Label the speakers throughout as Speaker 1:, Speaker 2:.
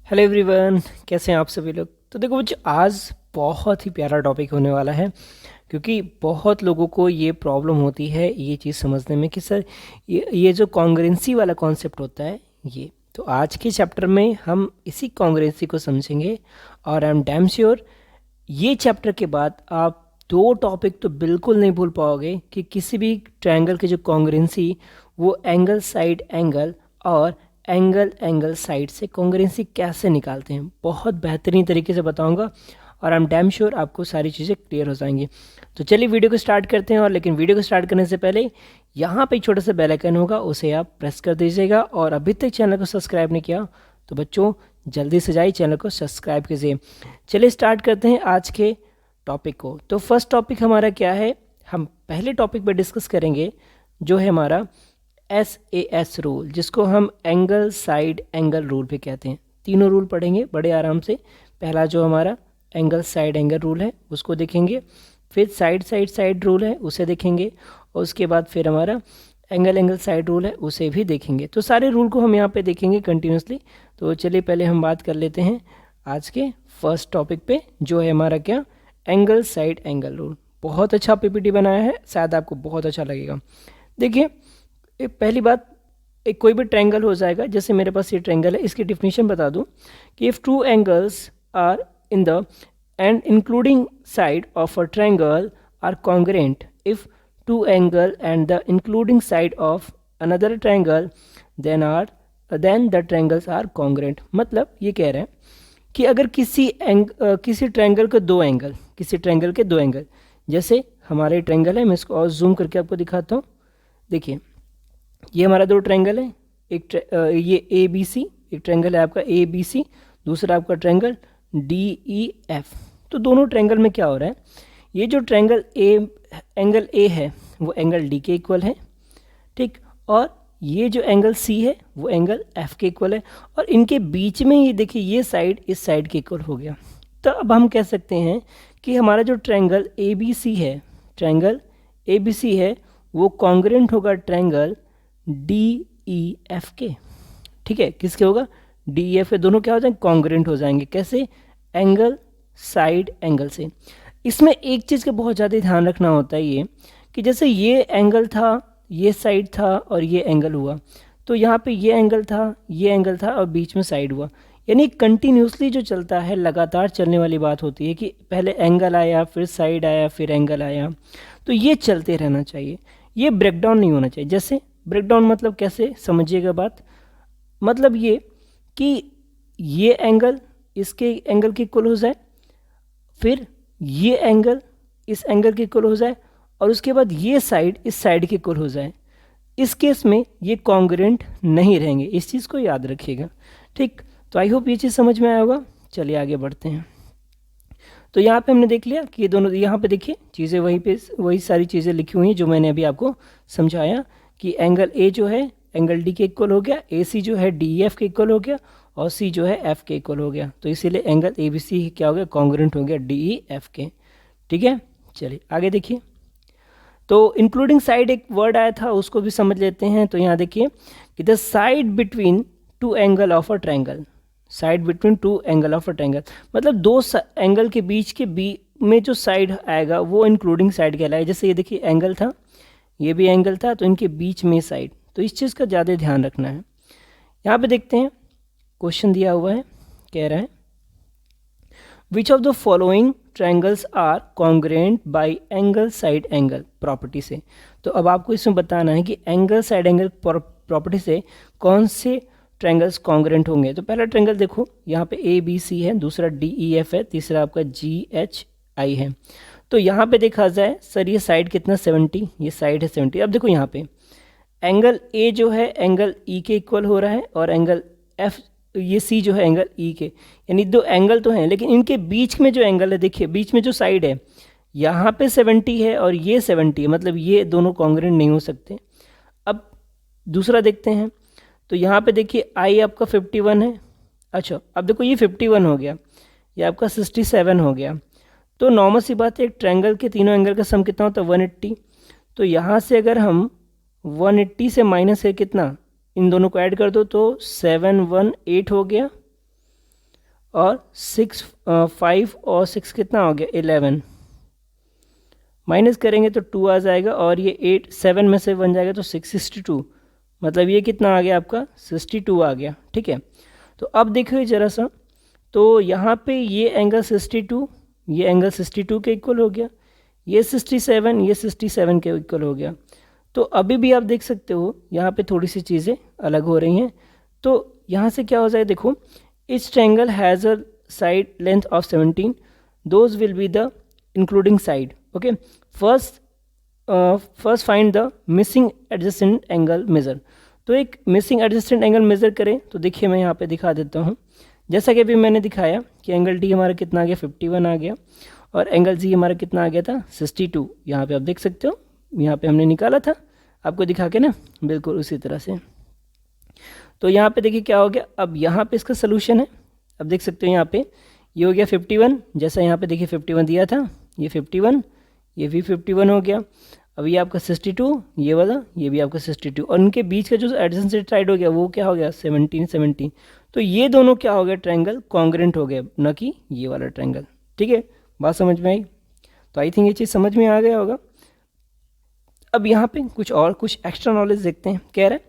Speaker 1: Hello everyone, कैसे हैं आप सभी लोग। तो देखो बच्चों, आज बहुत ही प्यारा टॉपिक होने वाला है क्योंकि बहुत लोगों को ये प्रॉब्लम होती है ये चीज़ समझने में कि सर ये जो कॉन्ग्रुएंसी वाला कॉन्सेप्ट होता है ये। तो आज के चैप्टर में हम इसी कॉन्ग्रुएंसी को समझेंगे और आई एम डैम श्योर ये चैप्टर के बाद आप दो टॉपिक तो बिल्कुल नहीं भूल पाओगे कि किसी भी ट्रायंगल की जो कॉन्ग्रुएंसी वो एंगल साइड एंगल और एंगल एंगल साइड से कॉन्ग्रुएंसी कैसे निकालते हैं। बहुत बेहतरीन तरीके से बताऊंगा और आई एम डैम श्योर आपको सारी चीज़ें क्लियर हो जाएंगी। तो चलिए वीडियो को स्टार्ट करते हैं। और लेकिन वीडियो को स्टार्ट करने से पहले यहाँ पे एक छोटा सा बेल आइकन होगा, उसे आप प्रेस कर दीजिएगा। और अभी तक चैनल को सब्सक्राइब नहीं किया तो बच्चों जल्दी से जाइए चैनल को सब्सक्राइब कीजिए। चलिए स्टार्ट करते हैं आज के टॉपिक को। तो फर्स्ट टॉपिक हमारा क्या है, हम पहले टॉपिक पे डिस्कस करेंगे जो है हमारा SAS रूल, जिसको हम एंगल साइड एंगल रूल भी कहते हैं। तीनों रूल पढ़ेंगे बड़े आराम से। पहला जो हमारा एंगल साइड एंगल रूल है उसको देखेंगे, फिर साइड साइड साइड रूल है उसे देखेंगे, और उसके बाद फिर हमारा एंगल एंगल साइड रूल है उसे भी देखेंगे। तो सारे रूल को हम यहाँ पे देखेंगे कंटिन्यूसली। तो चलिए पहले हम बात कर लेते हैं आज के फर्स्ट टॉपिक पे जो है हमारा क्या, एंगल साइड एंगल रूल। बहुत अच्छा PPT बनाया है, शायद आपको बहुत अच्छा लगेगा। देखिए पहली बात, एक कोई भी ट्रायंगल हो जाएगा, जैसे मेरे पास ये ट्रायंगल है, इसकी डिफिनीशन बता दूं कि if two angles are in the and including side of a triangle are congruent, if two angle and the including side of another triangle then the triangles are congruent. मतलब ये कह रहे हैं कि अगर किसी ट्रायंगल के दो एंगल, किसी ट्रायंगल के दो एंगल, जैसे हमारे ट्रायंगल है, मैं इसको और जूम करके आपको दिखाता हूँ। देखिए ये हमारा दो ट्रायंगल है, ये ABC, एक ट्रायंगल है आपका ABC, दूसरा आपका ट्रायंगल DEF। तो दोनों ट्रायंगल में क्या हो रहा है, ये जो ट्रायंगल एंगल A है वो एंगल D के इक्वल है, ठीक, और ये जो एंगल C है वो एंगल F के इक्वल है, और इनके बीच में ये देखिए ये साइड इस साइड के इक्वल हो गया। तो अब हम कह सकते हैं कि हमारा जो ट्रायंगल ABC है, ट्रायंगल ABC है वो कॉन्ग्रुएंट होगा ट्रायंगल DEF के। ठीक है, किसके होगा, DEF के। दोनों क्या हो जाएंगे, कॉन्ग्रुएंट हो जाएंगे। कैसे, एंगल साइड एंगल से। इसमें एक चीज़ का बहुत ज़्यादा ध्यान रखना होता है ये कि जैसे ये एंगल था, ये साइड था और ये एंगल हुआ, तो यहाँ पे ये एंगल था, ये एंगल था और बीच में साइड हुआ। यानी कंटिन्यूसली जो चलता है, लगातार चलने वाली बात होती है कि पहले एंगल आया, फिर साइड आया, फिर एंगल आया। तो ये चलते रहना चाहिए, ये ब्रेकडाउन नहीं होना चाहिए। जैसे ब्रेकडाउन मतलब कैसे, समझिएगा बात। मतलब ये कि ये एंगल इसके एंगल के इक्वल हो जाए, फिर ये एंगल इस एंगल के इक्वल हो जाए, और उसके बाद ये साइड इस साइड के इक्वल हो जाए। इस केस में ये कॉन्ग्रुएंट नहीं रहेंगे, इस चीज़ को याद रखिएगा। ठीक, तो आई होप ये चीज़ समझ में आया होगा। चलिए आगे बढ़ते हैं। तो यहाँ पे हमने देख लिया कि ये दोनों, यहाँ पे देखिए चीज़ें वही सारी चीज़ें लिखी हुई हैं जो मैंने अभी आपको समझाया कि एंगल A जो है एंगल D के इक्वल हो गया, AC जो है DEF के इक्वल हो गया, और C जो है F के इक्वल हो गया। तो इसीलिए एंगल ABC क्या हो गया, कॉन्ग्रुएंट हो गया DEF के। ठीक है, चलिए आगे देखिए। तो इंक्लूडिंग साइड एक वर्ड आया था, उसको भी समझ लेते हैं। तो यहाँ देखिए कि the side between two angle of a triangle, side between two angle of a triangle मतलब दो एंगल के बीच में जो साइड आएगा वो इंक्लूडिंग साइड कहलाएगा। जैसे ये देखिए एंगल था, ये भी एंगल था, तो इनके बीच में साइड। तो इस चीज़ का ज़्यादा ध्यान रखना है। यहाँ पे देखते हैं क्वेश्चन दिया हुआ है, कह रहा है which of the following triangles are congruent by angle side angle property से। तो अब आपको इसमें बताना है कि एंगल साइड एंगल प्रॉपर्टी से कौन से ट्रायंगल्स कॉन्ग्रुएंट होंगे। तो पहला ट्रायंगल देखो, यहाँ पे ABC है, दूसरा DEF है, तीसरा आपका GHI है। तो यहाँ पे देखा जाए सर ये साइड कितना 70, ये साइड है 70। अब देखो यहाँ पे एंगल A जो है एंगल E के इक्वल हो रहा है, और एंगल F ये C जो है एंगल E के, यानी दो एंगल तो हैं, लेकिन इनके बीच में जो एंगल है, देखिए बीच में जो साइड है यहाँ पे 70 है और ये 70 है, मतलब ये दोनों कॉन्ग्रुएंट नहीं हो सकते। अब दूसरा देखते हैं। तो यहाँ पे देखिए I आपका 51 है। अच्छा, अब देखो ये 51 हो गया, ये आपका 67 हो गया। तो नॉर्मल सी बात है, एक ट्रायंगल के तीनों एंगल का सम कितना होता है 180। तो यहाँ से अगर हम 180 से माइनस है कितना, इन दोनों को ऐड कर दो तो 718 हो गया। और 6 5 और 6 कितना हो गया 11, माइनस करेंगे तो 2 आ जाएगा और ये 8 7 में से बन जाएगा तो 662, मतलब ये कितना आ गया आपका 62 आ गया। ठीक है, तो अब देखिए ज़रा सा, तो यहाँ पे ये एंगल 62, ये एंगल 62 के इक्वल हो गया, ये 67, ये 67 के इक्वल हो गया। तो अभी भी आप देख सकते हो यहाँ पे थोड़ी सी चीज़ें अलग हो रही हैं। तो यहाँ से क्या हो जाए, देखो etch triangle has a side length of 17, those will be the including side. Okay, first find the missing adjacent angle measure. तो एक मिसिंग एडजेसेंट एंगल मेज़र करें तो देखिए मैं यहाँ पे दिखा देता हूँ। जैसा कि अभी मैंने दिखाया कि एंगल डी हमारा कितना आ गया 51 आ गया, और एंगल जी हमारा कितना आ गया था 62। यहाँ पे आप देख सकते हो, यहाँ पे हमने निकाला था आपको दिखा के ना, बिल्कुल उसी तरह से। तो यहाँ पे देखिए क्या हो गया, अब यहाँ पे इसका सोल्यूशन है। अब देख सकते हो यहाँ पे ये हो गया 51, जैसा यहाँ पे देखिए 51 दिया था, ये 51, ये भी 51 हो गया। अब ये आपका 62, ये वाला, ये भी आपका 62, और उनके बीच का जो एडजेसेंट साइड हो गया वो क्या हो गया 17 17। तो ये दोनों क्या हो गया ट्रायंगल कॉन्ग्रेंट हो गए, न कि ये वाला ट्रायंगल। ठीक है, बात समझ में आई? तो आई थिंक ये चीज़ समझ में आ गया होगा। अब यहाँ पे कुछ एक्स्ट्रा नॉलेज देखते हैं। कह रहा है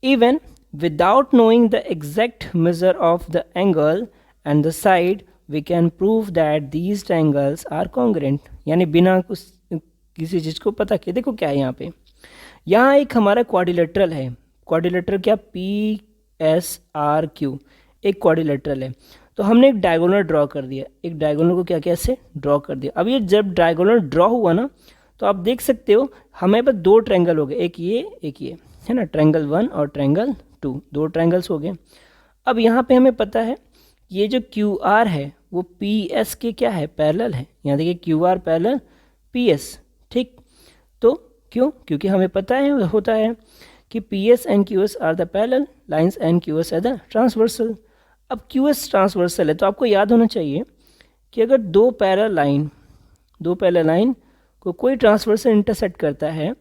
Speaker 1: even without knowing the exact measure of the angle and the side we can prove that these triangles are congruent, यानी बिना कुछ किसी चीज़ को पता किए। देखो क्या है यहाँ पे, यहाँ एक हमारा क्वाड्रिलेटरल है, क्वाड्रिलेटरल क्या PSRQ, एक क्वाड्रिलेटरल है। तो हमने एक डायगोनल ड्रॉ कर दिया, एक डायगोनल को क्या कैसे ड्रॉ कर दिया। अब ये जब डायगोनल ड्रॉ हुआ ना, तो आप देख सकते हो हमें पास दो ट्रायंगल हो गए, एक ये है ना, ट्रायंगल 1 और ट्रायंगल 2, दो ट्रायंगल्स हो गए। अब यहाँ पे हमें पता है ये जो QR है वो PS के क्या है पैरेलल है। यहाँ देखिए QR पैरेलल PS, ठीक। तो क्यों, क्योंकि हमें पता है होता है कि PS and QS are the parallel lines and QS are the transversal. अब QS ट्रांसवर्सल है तो आपको याद होना चाहिए कि अगर दो पैरेलल लाइन को कोई ट्रांसवर्सल इंटरसेक्ट करता है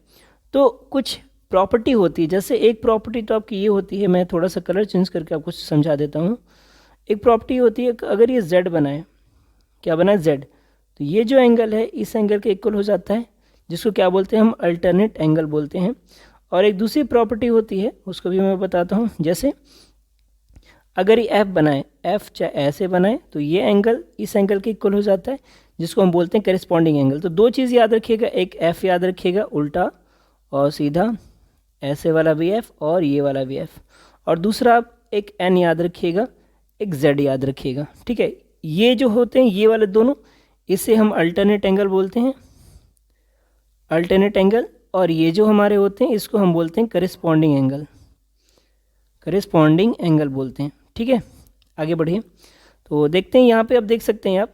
Speaker 1: तो कुछ प्रॉपर्टी होती है। जैसे एक प्रॉपर्टी तो आपकी ये होती है, मैं थोड़ा सा कलर चेंज करके आपको समझा देता हूँ। एक प्रॉपर्टी होती है अगर ये Z बनाए, क्या बनाए Z, तो ये जो एंगल है इस एंगल के इक्वल हो जाता है, जिसको क्या बोलते हैं हम अल्टरनेट एंगल बोलते हैं। और एक दूसरी प्रॉपर्टी होती है उसको भी मैं बताता हूँ। जैसे अगर ये F बनाए, F चाहे ऐसे बनाए तो ये एंगल इस एंगल के इक्वल हो जाता है, जिसको हम बोलते हैं करिस्पॉन्डिंग एंगल। तो दो चीज़ याद रखिएगा, एक F याद रखिएगा उल्टा और सीधा, ऐसे वाला भी F और ये वाला भी F, और दूसरा आप एक N याद रखिएगा, एक Z याद रखिएगा। ठीक है, ये जो होते हैं ये वाले दोनों, इसे हम अल्टरनेट एंगल बोलते हैं, अल्टरनेट एंगल। और ये जो हमारे होते हैं इसको हम बोलते हैं करिस्पॉन्डिंग एंगल, करिस्पॉन्डिंग एंगल बोलते हैं। ठीक है, आगे बढ़िए। तो देखते हैं यहाँ पे, अब देख सकते हैं आप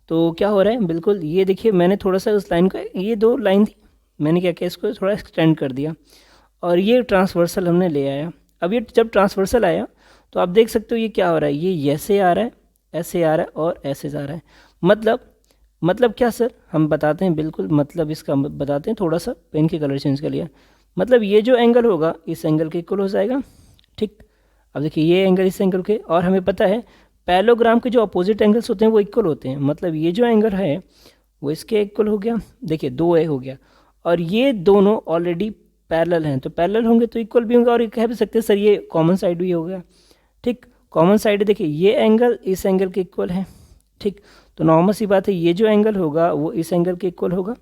Speaker 1: तो क्या हो रहा है। बिल्कुल ये देखिए मैंने थोड़ा सा उस लाइन का, ये दो लाइन थी, मैंने क्या किया इसको थोड़ा एक्सटेंड कर दिया और ये ट्रांसवर्सल हमने ले आया। अब ये जब ट्रांसवर्सल आया तो आप देख सकते हो ये क्या हो रहा है, ये ऐसे आ रहा है, ऐसे आ रहा है और ऐसे जा रहा है। मतलब क्या सर, हम बताते हैं, बिल्कुल मतलब इसका बताते हैं, थोड़ा सा पेन के कलर चेंज कर लिया। मतलब ये जो एंगल होगा इस एंगल के इक्वल हो जाएगा। ठीक, अब देखिए ये एंगल इस एंगल के, और हमें पता है पैरेललोग्राम के जो अपोजिट एंगल्स होते हैं वो इक्वल होते हैं। मतलब ये जो एंगल है वो इसके इक्वल हो गया, देखिए 2A हो गया, और ये दोनों ऑलरेडी पैरेलल हैं तो पैरेलल होंगे तो इक्वल भी होंगे। और ये कह भी सकते हैं सर ये कॉमन साइड भी हो गया। ठीक, कॉमन साइड देखिए ये एंगल इस एंगल के इक्वल है। ठीक, तो नॉर्मल सी बात है ये जो एंगल होगा वो इस एंगल के इक्वल होगा।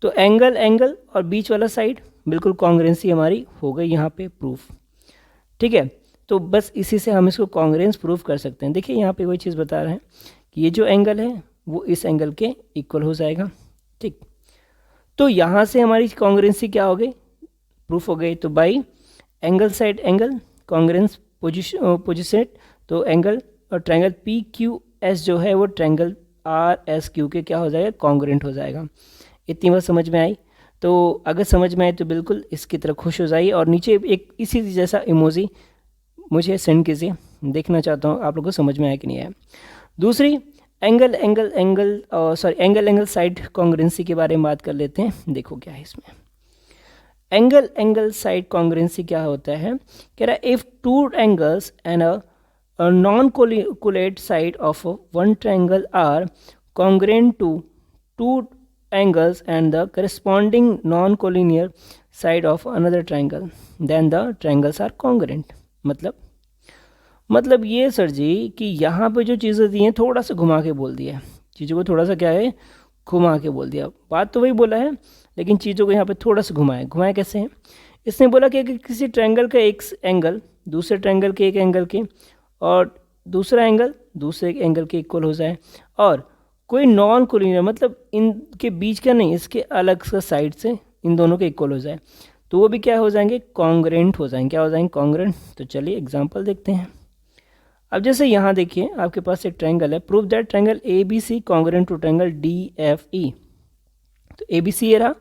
Speaker 1: तो एंगल और बीच वाला साइड बिल्कुल कॉन्ग्रेंसी हमारी हो गई यहाँ पे प्रूफ। ठीक है, तो बस इसी से हम इसको कॉन्ग्रेंस प्रूफ कर सकते हैं। देखिए यहाँ पे वही चीज़ बता रहे हैं कि ये जो एंगल है वो इस एंगल के इक्वल हो जाएगा। ठीक, तो यहाँ से हमारी कॉन्ग्रेंसी क्या हो गई, प्रूफ हो गई। तो by angle side angle congruence position, तो एंगल और ट्रायंगल PQS जो है वो ट्रायंगल RSQ के क्या हो जाएगा, कॉन्ग्रेंट हो जाएगा। इतनी बात समझ में आई? तो अगर समझ में आए तो बिल्कुल इसकी तरह खुश हो जाइए और नीचे एक इसी जैसा इमोजी मुझे सेंड कीजिए, देखना चाहता हूँ आप लोगों को समझ में आया कि नहीं आया। दूसरी एंगल साइड कॉन्ग्रेंसी के बारे में बात कर लेते हैं। देखो क्या है इसमें, एंगल साइड कॉन्ग्रेंसी क्या होता है, कह रहा है if two angles and non-collinear side of one triangle are congruent to two angles and the corresponding non-collinear side of another triangle, then the triangles are congruent. मतलब ये सर जी कि यहाँ पे जो चीज़ें दी हैं थोड़ा सा घुमा के बोल दिया है, चीज़ों को थोड़ा सा क्या है घुमा के बोल दिया। बात तो वही बोला है लेकिन चीज़ों को यहाँ पे थोड़ा सा घुमाया कैसे है? इसने बोला कि अगर किसी ट्रायंगल का एक एंगल दूसरे ट्रायंगल के एक एंगल के और दूसरा एंगल दूसरे एंगल के इक्वल हो जाए और कोई नॉन कोलिनियर मतलब इनके बीच का नहीं, इसके अलग सा साइड से इन दोनों के इक्वल हो जाए तो वो भी क्या हो जाएंगे? कॉन्ग्रेंट हो जाएंगे। क्या हो जाएंगे? कॉन्ग्रेंट। तो चलिए एग्जांपल देखते हैं। अब जैसे यहाँ देखिए आपके पास एक ट्रायंगल है, prove that triangle A B C congruent to triangle D F E. तो ए बी सी ये रहा,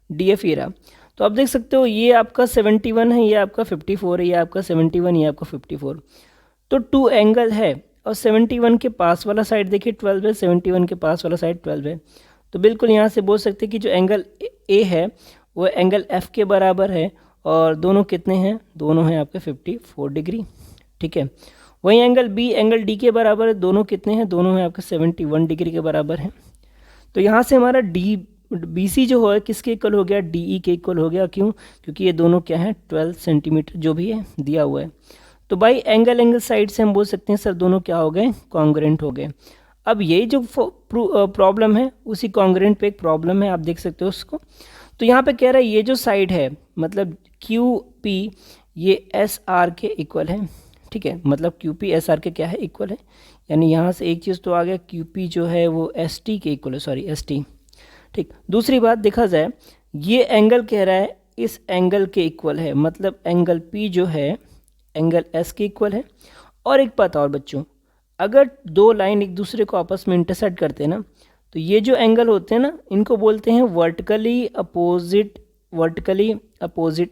Speaker 1: डी एफ ये रहा। तो आप देख सकते हो ये आपका 71 है, ये आपका 54 है, ये आपका 71, ये आपका 54। तो टू एंगल है और 71 के पास वाला साइड देखिए 12 है, 71 के पास वाला साइड 12 है। तो बिल्कुल यहाँ से बोल सकते हैं कि जो एंगल ए है वो एंगल एफ के बराबर है और दोनों कितने हैं? दोनों हैं आपके 54 डिग्री। ठीक है। वहीं एंगल बी एंगल डी के बराबर है, दोनों कितने हैं? दोनों हैं आपके 71 डिग्री के बराबर हैं। तो यहाँ से हमारा डी बी सी जो है किसके इक्वल हो गया? डी ई के इक्वल हो गया। क्यों? क्योंकि ये दोनों क्या है 12 सेंटीमीटर जो भी है दिया हुआ है। तो भाई एंगल साइड से हम बोल सकते हैं सर दोनों क्या हो गए? कॉन्ग्रेंट हो गए। अब यही जो प्रॉब्लम है उसी कॉन्ग्रेंट पे एक प्रॉब्लम है, आप देख सकते हो उसको। तो यहाँ पे कह रहा है ये जो साइड है मतलब क्यू पी ये एस आर के इक्वल है। ठीक है, मतलब क्यू पी एस आर के क्या है? इक्वल है। यानी यहाँ से एक चीज़ तो आ गया, क्यू पी जो है वो एस टी के इक्वल है, सॉरी एस टी। ठीक। दूसरी बात देखा जाए ये एंगल कह रहा है इस एंगल के इक्वल है, मतलब एंगल पी जो है एंगल एस के इक्वल है। और एक बात और बच्चों, अगर दो लाइन एक दूसरे को आपस में इंटरसेक्ट करते हैं ना तो ये जो एंगल होते हैं ना इनको बोलते हैं वर्टिकली अपोजिट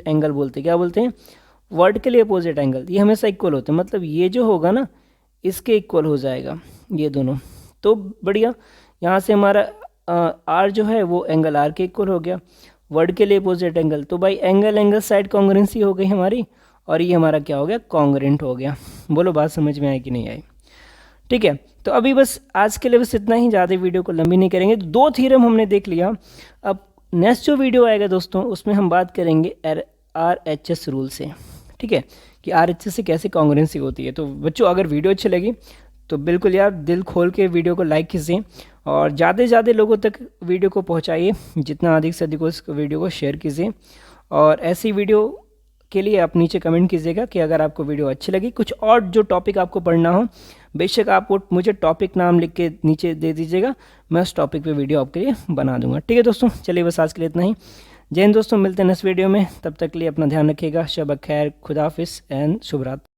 Speaker 1: एंगल बोलते हैं। क्या बोलते हैं? Vertically opposite angle. ये हमेशा इक्वल होते हैं, मतलब ये जो होगा ना इसके इक्वल हो जाएगा ये दोनों। तो बढ़िया, यहाँ से हमारा आर जो है वो एंगल आर के इक्वल हो गया, वर्टिकली अपोजिट एंगल। तो भाई एंगल साइड कॉन्ग्रेंसी हो गई हमारी और ये हमारा क्या हो गया? कॉन्ग्रेंट हो गया। बोलो बात समझ में आई कि नहीं आई? ठीक है। तो अभी बस आज के लिए बस इतना ही, ज़्यादा वीडियो को लंबी नहीं करेंगे। तो दो थ्योरम हमने देख लिया। अब नेक्स्ट जो वीडियो आएगा दोस्तों उसमें हम बात करेंगे RHS रूल से। ठीक है, कि RHS से कैसे कॉन्ग्रेंसी होती है। तो बच्चों अगर वीडियो अच्छी लगी तो बिल्कुल यार दिल खोल के वीडियो को लाइक कीजिए और ज़्यादा से ज़्यादा लोगों तक वीडियो को पहुंचाइए, जितना अधिक से अधिक उस वीडियो को शेयर कीजिए। और ऐसी वीडियो के लिए आप नीचे कमेंट कीजिएगा कि अगर आपको वीडियो अच्छी लगी, कुछ और जो टॉपिक आपको पढ़ना हो बेशक आप वो मुझे टॉपिक नाम लिख के नीचे दे दीजिएगा, मैं उस टॉपिक पे वीडियो आपके लिए बना दूंगा। ठीक है दोस्तों, चलिए बस आज के लिए इतना ही। जय हिंद दोस्तों, मिलते हैं नेक्स्ट वीडियो में। तब तक के लिए अपना ध्यान रखिएगा। शब खैर, खुदा हाफिज़ एंड शुभ रात्रि।